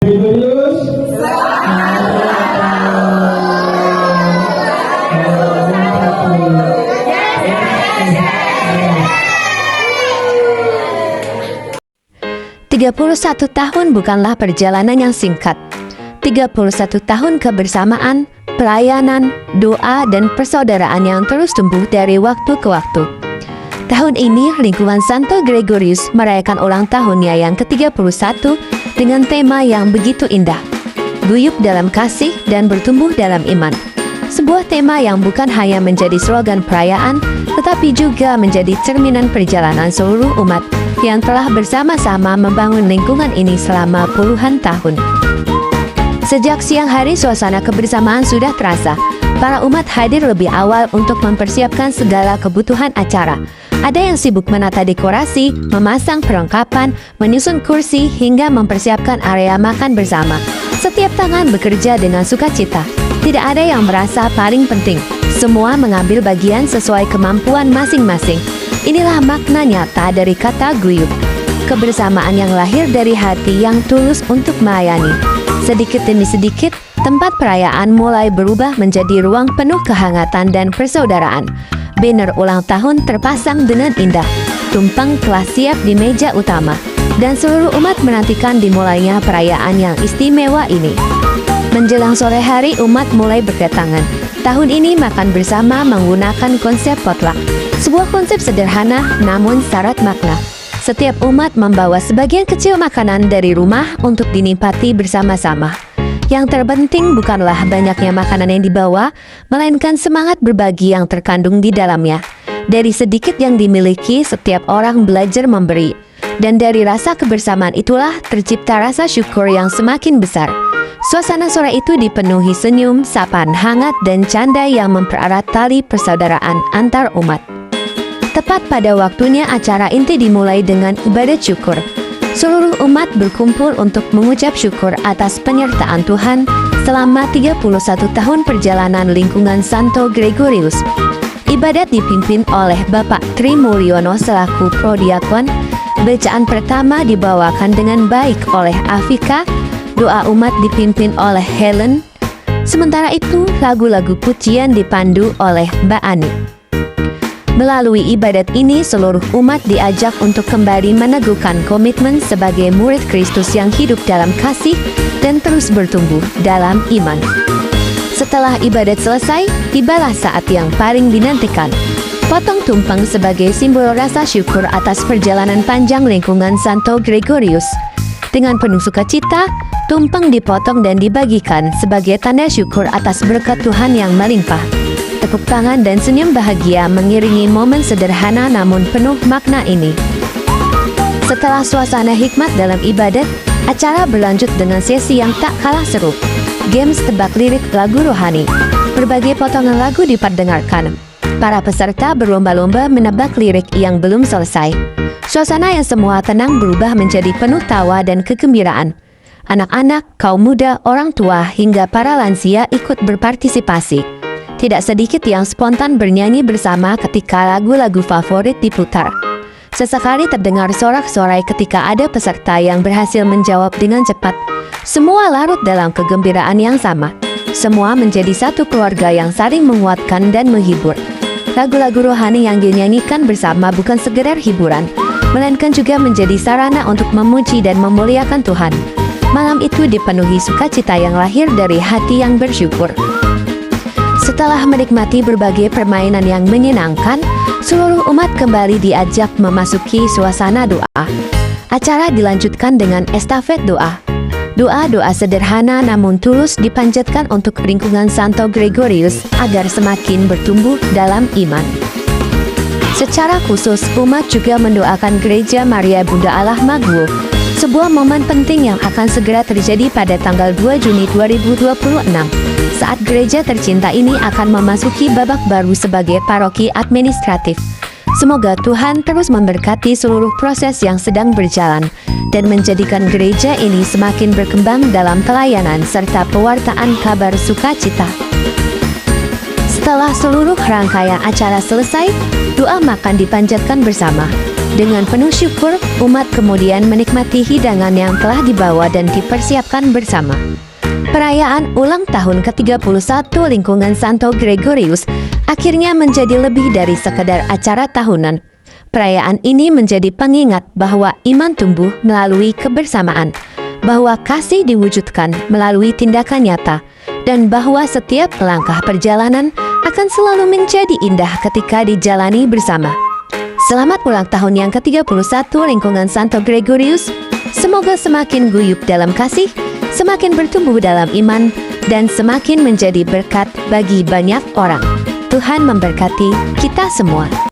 Gregorius. Tiga 31 tahun bukanlah perjalanan yang singkat. 31 tahun kebersamaan, pelayanan, doa, dan persaudaraan yang terus tumbuh dari waktu ke waktu. Tahun ini, lingkungan Santo Gregorius merayakan ulang tahunnya yang ke-31 dengan tema yang begitu indah, guyup dalam kasih dan bertumbuh dalam iman. Sebuah tema yang bukan hanya menjadi slogan perayaan, tetapi juga menjadi cerminan perjalanan seluruh umat yang telah bersama-sama membangun lingkungan ini selama puluhan tahun. Sejak siang hari, suasana kebersamaan sudah terasa. Para umat hadir lebih awal untuk mempersiapkan segala kebutuhan acara. Ada yang sibuk menata dekorasi, memasang perlengkapan, menyusun kursi, hingga mempersiapkan area makan bersama. Setiap tangan bekerja dengan sukacita. Tidak ada yang merasa paling penting. Semua mengambil bagian sesuai kemampuan masing-masing. Inilah makna nyata dari kata guyup. Kebersamaan yang lahir dari hati yang tulus untuk melayani. Sedikit demi sedikit, tempat perayaan mulai berubah menjadi ruang penuh kehangatan dan persaudaraan. Banner ulang tahun terpasang dengan indah. Tumpeng telah siap di meja utama. Dan seluruh umat menantikan dimulainya perayaan yang istimewa ini. Menjelang sore hari, umat mulai berdatangan. Tahun ini makan bersama menggunakan konsep potluck. Sebuah konsep sederhana namun syarat makna. Setiap umat membawa sebagian kecil makanan dari rumah untuk dinikmati bersama-sama. Yang terpenting bukanlah banyaknya makanan yang dibawa, melainkan semangat berbagi yang terkandung di dalamnya. Dari sedikit yang dimiliki, setiap orang belajar memberi. Dan dari rasa kebersamaan itulah tercipta rasa syukur yang semakin besar. Suasana sore itu dipenuhi senyum, sapaan hangat, dan canda yang mempererat tali persaudaraan antar umat. Tepat pada waktunya, acara inti dimulai dengan ibadat syukur. Seluruh umat berkumpul untuk mengucap syukur atas penyertaan Tuhan selama 31 tahun perjalanan lingkungan Santo Gregorius. Ibadat dipimpin oleh Bapak Tri Mulyono selaku prodiakon. Bacaan pertama dibawakan dengan baik oleh Afika. Doa umat dipimpin oleh Helen. Sementara itu, lagu-lagu pujian dipandu oleh Mbak Ani. Melalui ibadat ini, seluruh umat diajak untuk kembali meneguhkan komitmen sebagai murid Kristus yang hidup dalam kasih dan terus bertumbuh dalam iman. Setelah ibadat selesai, tibalah saat yang paling dinantikan. Potong tumpeng sebagai simbol rasa syukur atas perjalanan panjang lingkungan Santo Gregorius. Dengan penuh sukacita, tumpeng dipotong dan dibagikan sebagai tanda syukur atas berkat Tuhan yang melimpah. Tepuk tangan dan senyum bahagia mengiringi momen sederhana namun penuh makna ini. Setelah suasana hikmat dalam ibadat, acara berlanjut dengan sesi yang tak kalah seru. Games tebak lirik lagu rohani. Berbagai potongan lagu diperdengarkan. Para peserta berlomba-lomba menebak lirik yang belum selesai. Suasana yang semua tenang berubah menjadi penuh tawa dan kegembiraan. Anak-anak, kaum muda, orang tua, hingga para lansia ikut berpartisipasi. Tidak sedikit yang spontan bernyanyi bersama ketika lagu-lagu favorit diputar. Sesekali terdengar sorak-sorai ketika ada peserta yang berhasil menjawab dengan cepat. Semua larut dalam kegembiraan yang sama. Semua menjadi satu keluarga yang saling menguatkan dan menghibur. Lagu-lagu rohani yang dinyanyikan bersama bukan sekedar hiburan, melainkan juga menjadi sarana untuk memuji dan memuliakan Tuhan. Malam itu dipenuhi sukacita yang lahir dari hati yang bersyukur. Setelah menikmati berbagai permainan yang menyenangkan, seluruh umat kembali diajak memasuki suasana doa. Acara dilanjutkan dengan estafet doa. Doa-doa sederhana namun tulus dipanjatkan untuk lingkungan Santo Gregorius agar semakin bertumbuh dalam iman. Secara khusus, umat juga mendoakan Gereja Maria Bunda Allah Maguwo. Sebuah momen penting yang akan segera terjadi pada tanggal 2 Juni 2026. Saat gereja tercinta ini akan memasuki babak baru sebagai paroki administratif. Semoga Tuhan terus memberkati seluruh proses yang sedang berjalan dan menjadikan gereja ini semakin berkembang dalam pelayanan serta pewartaan kabar sukacita. Setelah seluruh rangkaian acara selesai, doa makan dipanjatkan bersama. Dengan penuh syukur, umat kemudian menikmati hidangan yang telah dibawa dan dipersiapkan bersama. Perayaan ulang tahun ke-31 lingkungan Santo Gregorius akhirnya menjadi lebih dari sekedar acara tahunan. Perayaan ini menjadi pengingat bahwa iman tumbuh melalui kebersamaan, bahwa kasih diwujudkan melalui tindakan nyata, dan bahwa setiap langkah perjalanan akan selalu menjadi indah ketika dijalani bersama. Selamat ulang tahun yang ke-31 lingkungan Santo Gregorius. Semoga semakin guyup dalam kasih, semakin bertumbuh dalam iman, dan semakin menjadi berkat bagi banyak orang. Tuhan memberkati kita semua.